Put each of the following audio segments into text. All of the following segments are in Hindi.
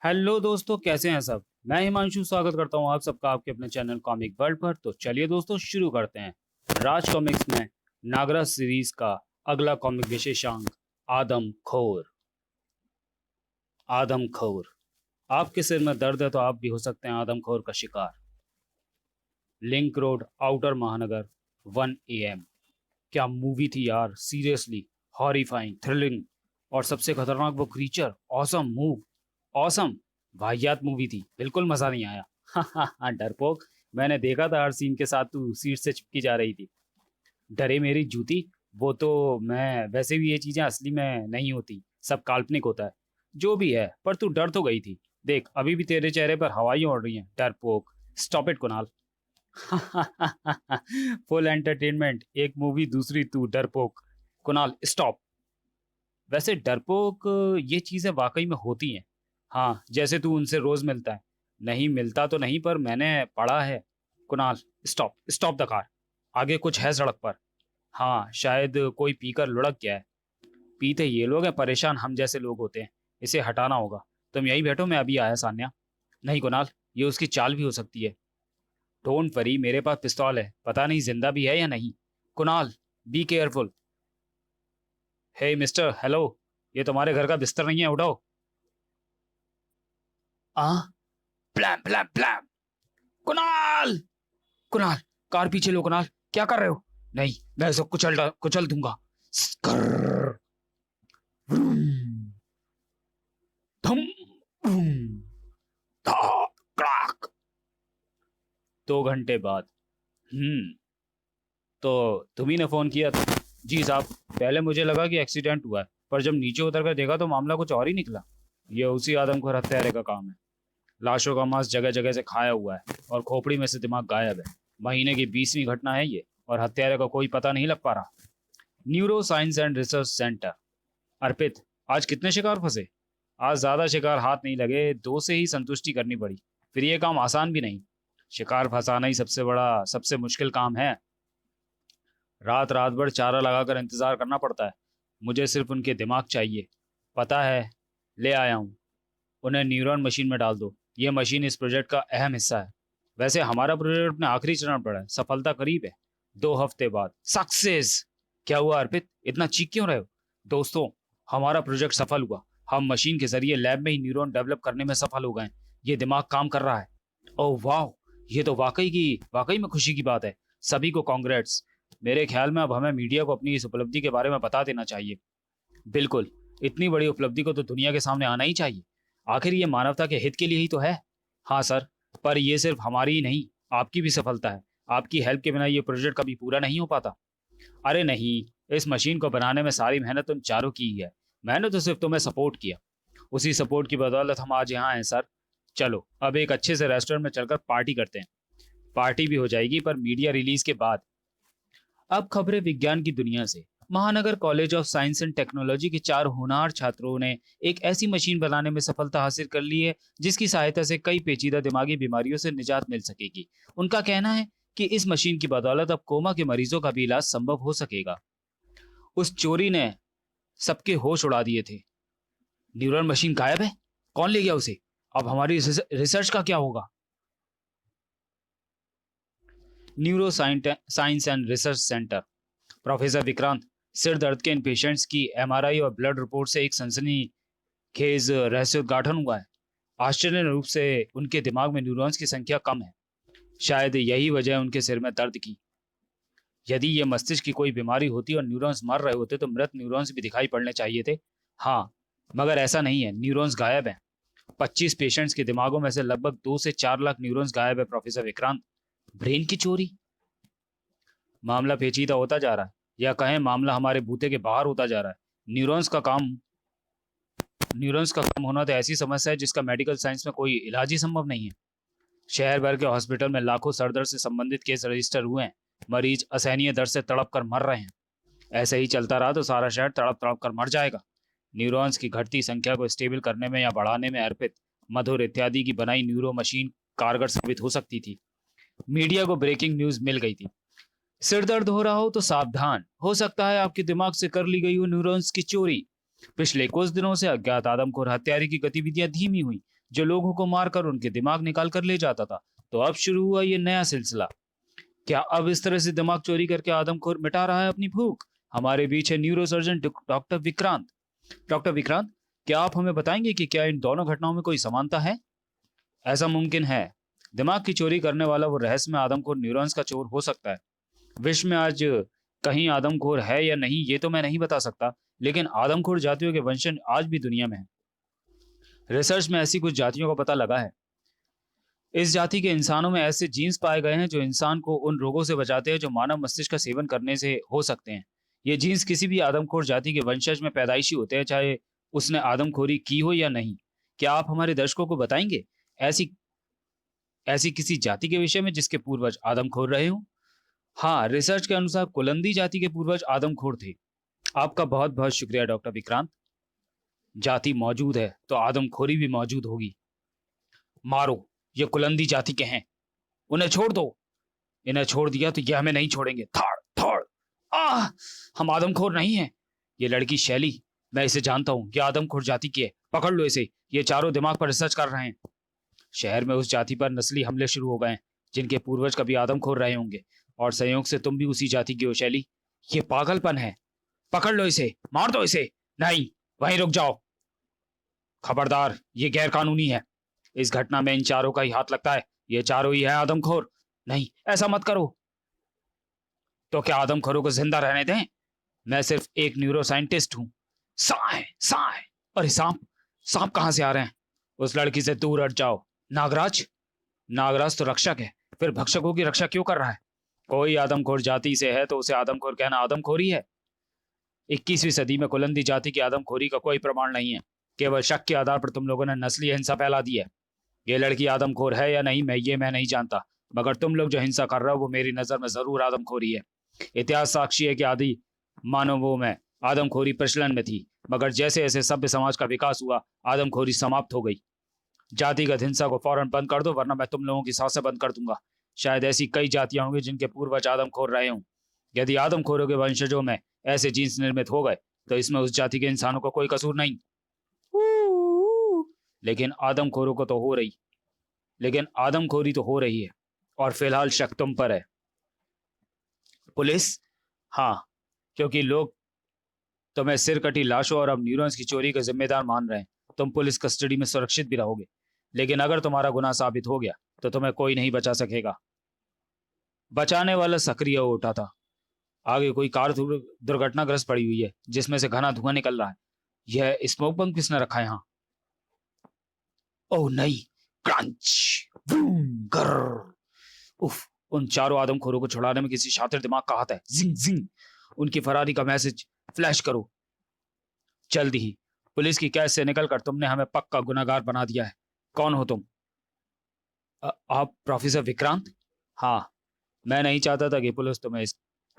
हेलो दोस्तों, कैसे हैं सब। मैं हिमांशु स्वागत करता हूं आप सबका आपके अपने चैनल कॉमिक वर्ल्ड पर। तो चलिए दोस्तों शुरू करते हैं। राज कॉमिक्स में नागराज सीरीज का अगला कॉमिक विशेषांक आदम खोर। आदम खोर। आपके सिर में दर्द है तो आप भी हो सकते हैं आदम खोर का शिकार। लिंक रोड, आउटर महानगर, 1 AM। क्या मूवी थी यार, सीरियसली। हॉरिफाइंग, थ्रिलिंग और सबसे खतरनाक वो क्रीचर। Awesome move, awesome. वाहियात मूवी थी, बिल्कुल मजा नहीं आया। हाँ डरपोक। मैंने देखा था हर सीन के साथ तू सीट से चिपकी जा रही थी। डरे मेरी जूती। वो तो मैं वैसे भी ये चीजें असली में नहीं होती, सब काल्पनिक होता है। जो भी है, पर तू डर तो गई थी। देख अभी भी तेरे चेहरे पर हवाइयां उड़ रही हैं। डरपोक। Stop it Kunal. Full entertainment एक मूवी, दूसरी तू डरपोक। कुणाल स्टॉप। वैसे डरपोक, ये चीजें वाकई में होती हैं। हाँ, जैसे तू उनसे रोज मिलता है। नहीं मिलता तो नहीं, पर मैंने पढ़ा है। Kunal stop, stop the car. आगे कुछ है सड़क पर। हाँ, शायद कोई पीकर लुढ़क गया है। पीते ये लोग हैं, परेशान हम जैसे लोग होते हैं। इसे हटाना होगा। तुम यहीं बैठो, मैं अभी आया सान्या। नहीं कुणाल, ये उसकी चाल भी हो सकती है। डोंट वरी, मेरे पास पिस्तौल है, पता नहीं जिंदा भी है या नहीं। Kunal, be careful. Hey mister, hello. ये तुम्हारे घर का बिस्तर नहीं है, उठाओ। आ प्लाम प्लाम प्लाम। कुणाल, कुणाल, कार पीछे लो कुणाल। क्या कर रहे हो? नहीं, मैं इसे कुचल दूंगा। स्क्रर, व्रूम, धम, व्रूम, धा, क्रैक। 2 घंटे बाद। हम्म। तो तुम्ही ने फोन किया था? जी साहब। पहले मुझे लगा कि एक्सीडेंट हुआ है, पर जब नीचे उतर कर देखा तो मामला कुछ और ही निकला। ये उसी आदमखोर हत्यारे का काम है। लाशों का मांस जगह जगह से खाया हुआ है और खोपड़ी में से दिमाग गायब है। महीने की 20वीं घटना है ये, और हत्यारे का कोई पता नहीं लग पा रहा। Neuroscience and research centre. Arpit, आज कितने शिकार फंसे? आज ज्यादा शिकार हाथ नहीं लगे, 2 से ही संतुष्टि करनी पड़ी। फिर ये काम आसान भी नहीं। शिकार फंसाना ही सबसे बड़ा, सबसे मुश्किल काम है। रात रात भर चारा लगाकर इंतजार करना पड़ता है। मुझे सिर्फ उनके दिमाग चाहिए। पता है, ले आया हूँ। उन्हें न्यूरॉन मशीन में डाल दो। ये मशीन इस प्रोजेक्ट का अहम हिस्सा है। वैसे हमारा प्रोजेक्ट अपने आखिरी चरण पर है, सफलता करीब है। 2 हफ्ते बाद सक्सेस। क्या हुआ अर्पित, इतना चीख क्यों रहे हो? दोस्तों, हमारा प्रोजेक्ट सफल हुआ। हम मशीन के जरिए लैब में ही न्यूरॉन डेवलप करने में सफल हो गए। ये दिमाग काम कर रहा है। ओह वाह, ये तो वाकई में खुशी की बात है। सभी को कांग्रेट्स। मेरे ख्याल में अब हमें मीडिया को अपनी इस उपलब्धि के बारे में बता देना चाहिए। बिल्कुल। इतनी बड़ी उपलब्धि को तो दुनिया के सामने आना ही चाहिए। आखिर ये मानवता के हित के लिए ही तो है। हाँ सर, पर ये सिर्फ हमारी ही नहीं, आपकी भी सफलता है। आपकी हेल्प के बिना ये प्रोजेक्ट कभी पूरा नहीं हो पाता। अरे नहीं, इस मशीन को बनाने में सारी मेहनत तुम चारों की ही है। मैंने तो सिर्फ तुम्हें सपोर्ट किया। उसी सपोर्ट की बदौलत हम आज यहाँ हैं सर। चलो अब एक अच्छे से रेस्टोरेंट में चलकर पार्टी करते हैं। पार्टी भी हो जाएगी, पर मीडिया रिलीज के बाद। अब खबरें विज्ञान की दुनिया से। महानगर college of science and technology के 4 होनहार छात्रों ने एक ऐसी मशीन बनाने में सफलता हासिल कर ली है जिसकी सहायता से कई पेचीदा दिमागी बीमारियों से निजात मिल सकेगी। उनका कहना है कि इस मशीन की बदौलत अब कोमा के मरीजों का भी इलाज संभव हो सकेगा। उस चोरी ने सबके होश उड़ा दिए थे। न्यूरल मशीन गायब है? कौन ले गया उसे? अब हमारी रिसर्च का क्या होगा? Neuro science and research centre. Professor Vikrant, सिर दर्द के इन पेशेंट्स की एमआरआई और ब्लड रिपोर्ट से एक सनसनीखेज रहस्योद्घाटन हुआ है। आश्चर्य रूप से उनके दिमाग में न्यूरॉन्स की संख्या कम है। शायद यही वजह है उनके सिर में दर्द की। यदि ये मस्तिष्क की कोई बीमारी होती और न्यूरॉन्स मर रहे होते तो मृत न्यूरॉन्स भी दिखाई पड़ने चाहिए थे। हाँ, मगर ऐसा नहीं है, न्यूरॉन्स गायब हैं। 25 पेशेंट्स के दिमागों में से लगभग 2 से 4 लाख न्यूरॉन्स गायब है प्रोफेसर विक्रांत। ब्रेन की चोरी। मामला पेचीदा होता जा रहा है, या कहें मामला हमारे बूते के बाहर होता जा रहा है। न्यूरॉन्स का कम होना तो ऐसी समस्या है जिसका मेडिकल साइंस में कोई इलाज ही संभव नहीं है। शहर भर के हॉस्पिटल में लाखों सर दर्द से संबंधित केस रजिस्टर हुए हैं। मरीज असहनीय दर्द से तड़प कर मर रहे हैं। ऐसे ही चलता रहा तो सारा शहर तड़प तड़प कर मर जाएगा। न्यूरॉन्स की घटती संख्या को स्टेबल करने में या बढ़ाने में अर्पित, मधुर इत्यादि की बनाई न्यूरो मशीन कारगर साबित हो सकती थी। मीडिया को ब्रेकिंग न्यूज मिल गई थी। सिर दर्द हो रहा हो तो सावधान, हो सकता है आपके दिमाग से कर ली गई हो न्यूरॉन्स की चोरी। पिछले कुछ दिनों से अज्ञात आदमखोर हत्यारे की गतिविधियां धीमी हुई, जो लोगों को मारकर उनके दिमाग निकाल कर ले जाता था। तो अब शुरू हुआ ये नया सिलसिला। क्या अब इस तरह से दिमाग चोरी करके आदमखोर मिटा रहा है अपनी भूख? हमारे बीच है neurosurgeon doctor Vikrant. Doctor Vikrant, क्या आप हमें बताएंगे कि क्या इन दोनों घटनाओं में कोई समानता है? ऐसा मुमकिन है। दिमाग की चोरी करने वाला वो रहस्यमय आदमखोर न्यूरॉन्स का चोर हो सकता है। विश्व में आज कहीं आदमखोर है या नहीं ये तो मैं नहीं बता सकता, लेकिन आदमखोर जातियों के वंशज आज भी दुनिया में हैं। रिसर्च में ऐसी कुछ जातियों का पता लगा है। इस जाति के इंसानों में ऐसे जीन्स पाए गए हैं जो इंसान को उन रोगों से बचाते हैं जो मानव मस्तिष्क का सेवन करने से हो सकते हैं। ये जीन्स किसी भी आदमखोर जाति के वंशज में पैदाइशी होते हैं, चाहे उसने आदमखोरी की हो या नहीं। क्या आप हमारे दर्शकों को बताएंगे ऐसी ऐसी किसी जाति के विषय में जिसके पूर्वज आदमखोर रहे हों? हाँ, रिसर्च के अनुसार कुलंदी जाति के पूर्वज आदमखोर थे। आपका बहुत बहुत शुक्रिया डॉक्टर विक्रांत। जाति मौजूद है तो आदमखोरी भी मौजूद होगी। मारो, ये कुलंदी जाति के हैं, उन्हें छोड़ दो। इन्हें छोड़ दिया तो ये हमें नहीं छोड़ेंगे। थड़ थड़ आह, हम आदमखोर नहीं हैं। ये लड़की शैली, मैं इसे जानता हूं, ये आदमखोर जाति की है। पकड़ लो इसे, ये चारों दिमाग पर रिसर्च कर रहे हैं। शहर में उस जाति पर नस्ली हमले शुरू हो गए हैं जिनके पूर्वज कभी आदमखोर रहे होंगे, और संयोग से तुम भी उसी जाति की हो शैली। ये पागलपन है। पकड़ लो इसे, मार दो इसे। नहीं, वहीं रुक जाओ। खबरदार, ये गैर कानूनी है। इस घटना में इन चारों का ही हाथ लगता है। ये चारों ही है आदमखोर। नहीं, ऐसा मत करो। तो क्या आदमखोरों को जिंदा रहने दें? मैं सिर्फ एक न्यूरो साइंटिस्ट हूं। साए साए। अरे सांप, सांप कहां से आ रहे हैं? उस लड़की से दूर हट जाओ। नागराज, नागराज तो रक्षक है, फिर भक्षकों की रक्षा क्यों कर रहा है? कोई आदमखोर जाति से है तो उसे आदमखोर कहना आदमखोरी है। 21वीं सदी में कुलंदी जाति की आदमखोरी का कोई प्रमाण नहीं है। केवल शक के आधार पर तुम लोगों ने नस्ली हिंसा फैला दी है। ये लड़की आदमखोर है या नहीं मैं नहीं जानता, मगर तुम लोग जो हिंसा कर रहे हो वो मेरी नजर में जरूर आदमखोरी है। इतिहास साक्षी है कि आदि मानवों में आदमखोरी प्रचलन में थी, मगर जैसे जैसे सभ्य समाज का विकास हुआ आदमखोरी समाप्त हो गई। जातिगत हिंसा को फौरन बंद कर दो, वरना मैं तुम लोगों की सांसें बंद कर दूंगा। शायद ऐसी कई जातियां होंगी जिनके पूर्वज आदमखोर रहे हों। यदि आदमखोरों के वंशजों में ऐसे जीन्स निर्मित हो गए तो इसमें उस जाति के इंसानों का कोई कसूर नहीं। लेकिन आदमखोरों को तो हो रही लेकिन आदमखोरी तो हो रही है, और फिलहाल शक तुम पर है। पुलिस? हाँ, क्योंकि लोग तुम्हें सिर कटी लाशों और अब न्यूरॉन्स की चोरी का जिम्मेदार मान रहे हैं। तुम पुलिस कस्टडी में सुरक्षित भी रहोगे, लेकिन अगर तुम्हारा गुनाह साबित हो गया तो तुम्हें कोई नहीं बचा सकेगा। बचाने वाला सक्रिय हो उठा था। आगे कोई कार दुर्घटनाग्रस्त पड़ी हुई है जिसमें से घना धुआं निकल रहा है। यह स्मोक बम किसने रखा है यहाँ? ओह नहीं, क्रंच, बूम, गर्र। उफ, उन चारों आदमखोरों को छुड़ाने में किसी शातिर दिमाग का हाथ है। जिंग जिंग, उनकी फरारी का मैसेज फ्लैश करो जल्दी ही। पुलिस की कैद से निकलकर तुमने हमें पक्का गुनाहगार बना दिया है। कौन हो तुम? आप प्रोफेसर विक्रांत? हाँ, मैं नहीं चाहता था कि पुलिस तुम्हें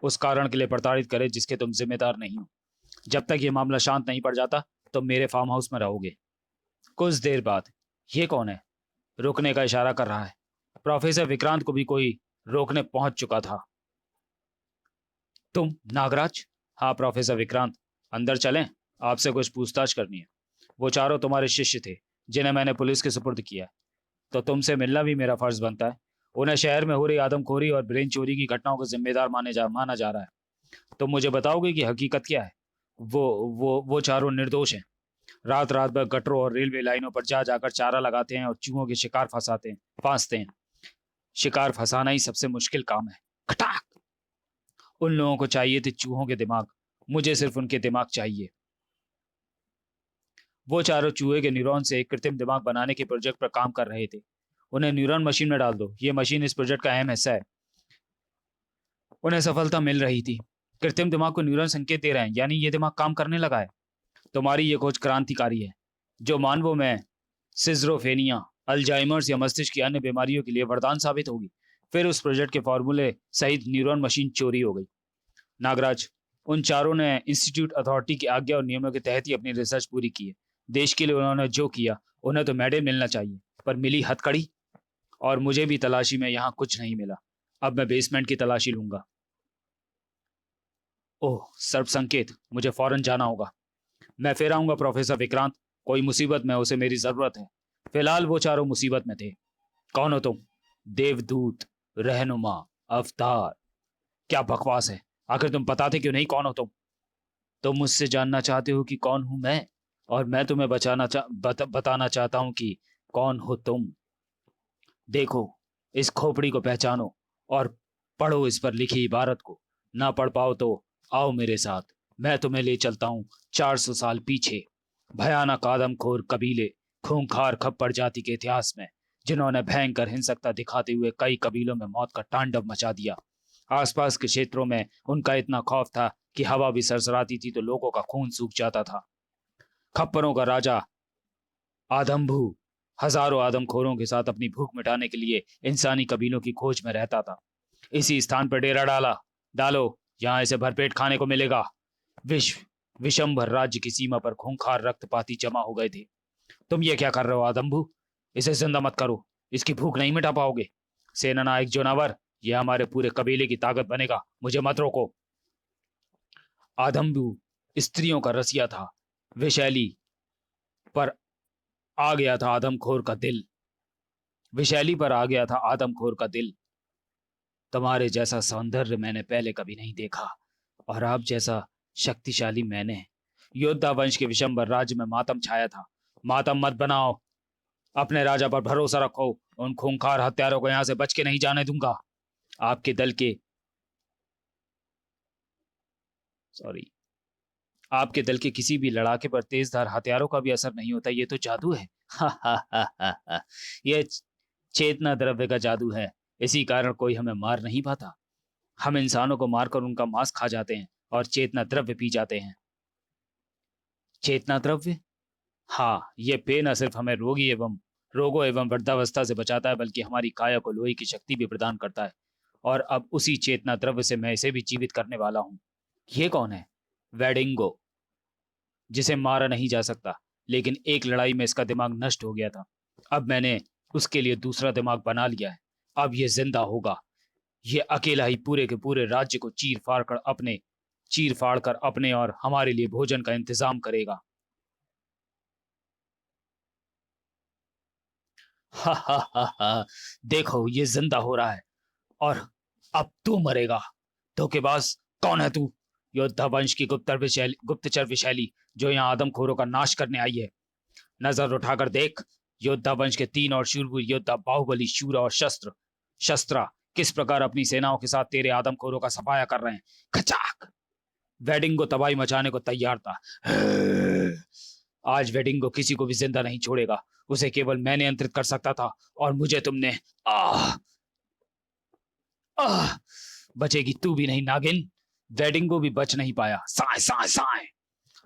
उस कारण के लिए प्रताड़ित करे जिसके तुम जिम्मेदार नहीं हो। जब तक ये मामला शांत नहीं पड़ जाता तुम मेरे फार्म हाउस में रहोगे। कुछ देर बाद, ये कौन है? रुकने का इशारा कर रहा है। प्रोफेसर विक्रांत को भी कोई रोकने पहुंच चुका था। तुम नागराज? हाँ प्रोफेसर विक्रांत, अंदर चलें, आपसे कुछ पूछताछ करनी है। वो चारों तुम्हारे शिष्य थे जिन्हें मैंने पुलिस के सुपुर्द किया, तो तुमसे मिलना भी मेरा फर्ज बनता है। उन्हें शहर में हो रही आदमखोरी और ब्रेन चोरी की घटनाओं को जिम्मेदार माना जा रहा है। तुम मुझे बताओगे कि हकीकत क्या है? वो चारों निर्दोष हैं। रात रात भर गटरों और रेलवे लाइनों पर जा जाकर चारा लगाते हैं और चूहों के शिकार फांसते हैं। शिकार फंसाना ही सबसे मुश्किल काम है। खटाक! उन लोगों को चाहिए थे चूहों के दिमाग, मुझे सिर्फ उनके दिमाग चाहिए। वो चारों चूहे के न्यूरॉन से एक कृत्रिम दिमाग बनाने के प्रोजेक्ट पर काम कर रहे थे। उन्हें न्यूरॉन मशीन में डाल दो, ये मशीन इस प्रोजेक्ट का अहम हिस्सा है। उन्हें सफलता मिल रही थी। कृत्रिम दिमाग को न्यूरॉन संकेत दे रहे हैं, यानी ये दिमाग काम करने लगा है। तुम्हारी ये खोज क्रांतिकारी है, जो मानवों में सिजरोफेनिया, अल्जाइमर्स या मस्तिष्क की अन्य बीमारियों के लिए वरदान साबित होगी। फिर उस प्रोजेक्ट के फॉर्मूले सहित न्यूरॉन मशीन चोरी हो गई। नागराज, उन चारों ने इंस्टीट्यूट अथॉरिटी की आज्ञा और नियमों के तहत ही अपनी रिसर्च पूरी की है। देश के लिए उन्होंने जो किया उन्हें तो मेडल मिलना चाहिए, पर मिली हथकड़ी। और मुझे भी तलाशी में यहाँ कुछ नहीं मिला। अब मैं बेसमेंट की तलाशी लूंगा। ओह, सर्प संकेत, मुझे फौरन जाना होगा। मैं फिर आऊंगा प्रोफेसर विक्रांत, कोई मुसीबत में उसे मेरी जरूरत है। फिलहाल वो चारों मुसीबत में थे। कौन हो तुम? देवदूत, रहनुमा, अवतार? क्या बकवास है। आखिर तुम बताते क्यों नहीं कौन हो तुम? तुम मुझसे जानना चाहते हो कि कौन हूं मैं, और मैं तुम्हें बताना चाहता हूं कि कौन हो तुम। देखो, इस खोपड़ी को पहचानो और पढ़ो इस पर लिखी इबारत को। ना पढ़ पाओ तो आओ मेरे साथ, मैं तुम्हें ले चलता हूं 400 साल पीछे, भयानक आदमखोर कबीले, खूंखार खप्पर जाति के इतिहास में, जिन्होंने भयंकर हिंसकता दिखाते हुए कई कबीलों में मौत का तांडव मचा दिया। आसपास के क्षेत्रों में उनका इतना खौफ था कि हवा भी सरसराती थी तो लोगों का खून सूख जाता था। खप्परों का राजा आदम्भू हजारों आदमखोरों के साथ अपनी भूख मिटाने के लिए इंसानी कबीलों की खोज में रहता था। इसी स्थान पर डेरा डालो, यहां इसे भरपेट खाने को मिलेगा। विश्व विशंभर राज्य की सीमा पर खूंखार रक्तपाती जमा हो गए थे। तुम ये क्या कर रहे हो आदम्भू? इसे जिंदा मत करो, इसकी भूख नहीं मिटा पाओगे। सेना नायक जोनावर, यह हमारे पूरे कबीले की ताकत बनेगा, मुझे मत रोको। आदम्भू स्त्रियों का रसिया था। विशैली पर आ गया था आदमखोर का दिल। विशैली पर आ गया था आदमखोर का दिल। तुम्हारे जैसा सौंदर्य मैंने पहले कभी नहीं देखा, और आप जैसा शक्तिशाली मैंने। योद्धा वंश के विशंबर राज्य में मातम छाया था। मातम मत बनाओ, अपने राजा पर भरोसा रखो। उन खूंखार हत्यारों को यहां से बच के नहीं जाने दूंगा। आपके दल के सॉरी आपके दल के किसी भी लड़ाके पर तेजधार हथियारों का भी असर नहीं होता। ये तो जादू है। हा हा हा हा हा। ये चेतना द्रव्य का जादू है। इसी कारण कोई हमें मार नहीं पाता। हम इंसानों को मारकर उनका मांस खा जाते हैं और चेतना द्रव्य पी जाते हैं। चेतना द्रव्य? हाँ, ये पेय न सिर्फ हमें रोगों एवं वृद्धावस्था से बचाता है, बल्कि हमारी काया को लोहे की शक्ति भी प्रदान करता है। और अब उसी चेतना द्रव्य से मैं इसे भी जीवित करने वाला हूं। ये कौन है? वेडिंगो, जिसे मारा नहीं जा सकता, लेकिन एक लड़ाई में इसका दिमाग नष्ट हो गया था। अब मैंने उसके लिए दूसरा दिमाग बना लिया है। अब ये जिंदा होगा। ये अकेला ही पूरे के पूरे राज्य को चीर फाड़ कर अपने और हमारे लिए भोजन का इंतजाम करेगा। हा हा हा हा। देखो, ये जिंदा हो रहा है, और अब तू मरेगा। धोखेबाज, कौन है तू? योद्धा वंश की गुप्तचर विशैली, जो यहाँ आदमखोरों का नाश करने आई है। नजर उठाकर देख, योद्धा वंश के 3 और शूरवीर योद्धा बाहुबली, शूरा और शस्त्रा किस प्रकार अपनी सेनाओं के साथ तेरे आदमखोरों का सफाया कर रहे हैं। खचाक! वेडिंगो तबाही मचाने को तैयार था। आज वेडिंगो किसी को भी जिंदा नहीं छोड़ेगा। उसे केवल मैं नियंत्रित कर सकता था, और मुझे तुमने आह आह बचेगी तू भी नहीं नागिन। वेडिंगो भी बच नहीं पाया। साए साए साए।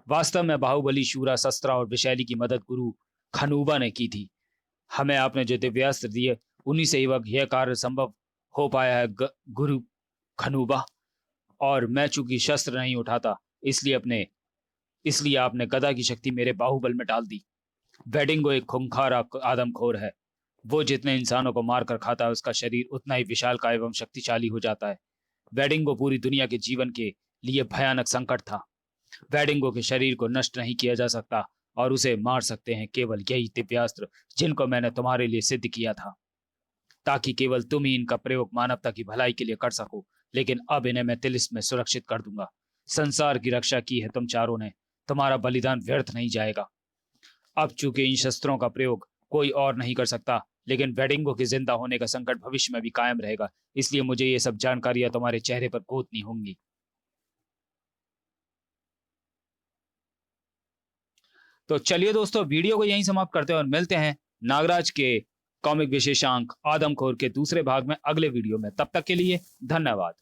वास्तव में बाहुबली, शूरा, शस्त्रा और विशैली की मदद गुरु खनूबा ने की थी। हमें आपने जो दिव्यास्त्र दिए, उन्हीं से यह कार्य संभव हो पाया है गुरु खनूबा। और मैं चूंकि शस्त्र नहीं उठाता, इसलिए आपने गदा की शक्ति मेरे बाहुबल में डाल दी। वेडिंगो एक खूंखार आदमखोर है। वो जितने इंसानों को मारकर खाता है, उसका शरीर उतना ही विशालकाय एवं शक्तिशाली हो जाता है। वेडिंगो पूरी दुनिया के जीवन के लिए भयानक संकट था। वेडिंगो के शरीर को नष्ट नहीं किया जा सकता, और उसे मार सकते हैं केवल यही दिव्यास्त्र, जिनको मैंने तुम्हारे लिए सिद्ध किया था, ताकि केवल तुम ही इनका प्रयोग मानवता की भलाई के लिए कर सको। लेकिन अब इन्हें मैं तिलिस्म में सुरक्षित कर दूंगा। संसार की रक्षा की है तुम चारों ने, तुम्हारा बलिदान व्यर्थ नहीं जाएगा। अब चूंकि इन शस्त्रों का प्रयोग कोई और नहीं कर सकता, लेकिन वेडिंगो के जिंदा होने का संकट भविष्य में भी कायम रहेगा, इसलिए मुझे ये सब जानकारियां तुम्हारे चेहरे पर पोतनी होंगी। तो चलिए दोस्तों, वीडियो को यहीं समाप्त करते हैं और मिलते हैं नागराज के कॉमिक विशेषांक आदमखोर के दूसरे भाग में अगले वीडियो में। तब तक के लिए धन्यवाद।